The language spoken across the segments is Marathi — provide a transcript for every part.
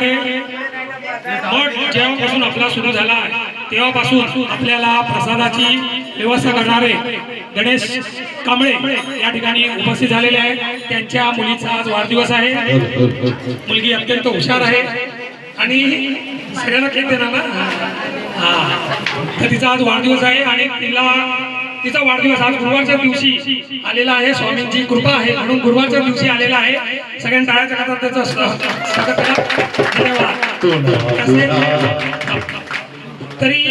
येणारे मठ जेव्हापासून आपला सुरू झाला तेव्हापासून आपल्याला प्रसादाची व्यवस्था करणारे गणेश कांबळे या ठिकाणी उपस्थित झालेले आहेत। त्यांच्या मुलीचा आज वाढदिवस आहे। मुलगी अत्यंत हुशार आहे आणि सगळ्यांना केक देणार ना, तर तिचा आज वाढदिवस आहे आणि तिचा वाढदिवस आज गुरुवारच्या दिवशी आलेला आहे। स्वामींची कृपा आहे म्हणून गुरुवारच्या दिवशी आलेला आहे। सगळ्यांना टाळ्या करतात त्याचं स्वागत करा। धन्यवाद। तरी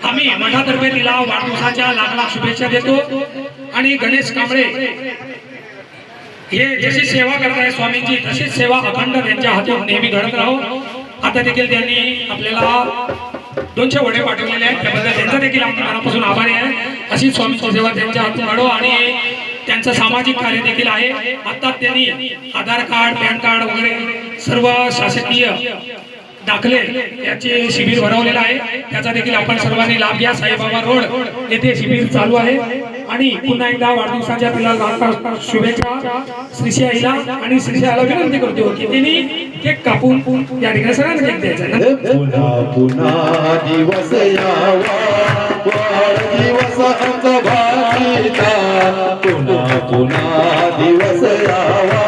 आम्ही मठातर्फे तिला वाढदिवसाच्या लाख शुभेच्छा देतो आणि गणेश कांबळे हे जशी सेवा करताय स्वामींची तशीच सेवा अखंड त्यांच्या हातून नेहमी घडत राहो। आता देखील त्यांनी आपल्याला 200 वडे पाठवलेले आहेत, त्याबद्दल त्यांचा देखील आम्ही मनापासून आभारी आहे। अशी स्वामींची सेवा त्यांच्या हातून घडो आणि त्यांचं सामाजिक कार्य देखील आहे। आता त्यांनी आधार कार्ड, पॅन कार्ड वगैरे सर्व शासकीय दाखले याचे शिबिर भरवलेलं आहे, त्याचा देखील आपण सर्वांनी लाभ घ्या। साईबाबा रोड येथे शिबिर चालू आहे आणि पुन्हा एकदा वाढदिवसाच्या तिला शुभेच्छा श्रीशाईला आणि श्रीशाईला विनंती करतो की त्यांनी केक कापून या ठिकाणी सगळ्यांना केक द्यायचा ना। पुन्हा पुन्हा दिवस यावा वाढदिवस आमचा भाईचा, पुन्हा पुन्हा दिवस यावा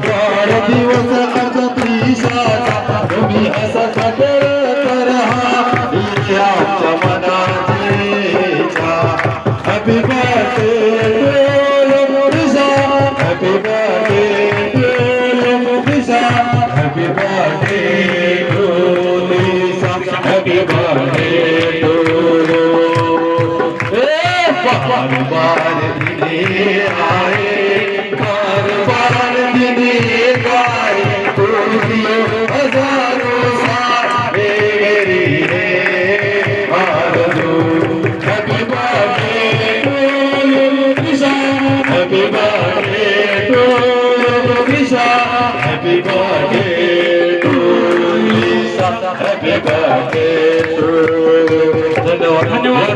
वाढदिवस आमचा प्रिशाचा, तुम्ही असा सादर करा आमच्या मनाची इच्छा। Happy birthday to Prisha, happy birthday to Prisha, happy birthday to Prisha, happy birthday to बार बार दिने आए, बार बार दिने गाए, हजारों सारे मेरी है आरज़ू। Happy birthday to Prisha, happy birthday to Prisha, happy birthday to Prisha, happy birthday to. धन्यवाद।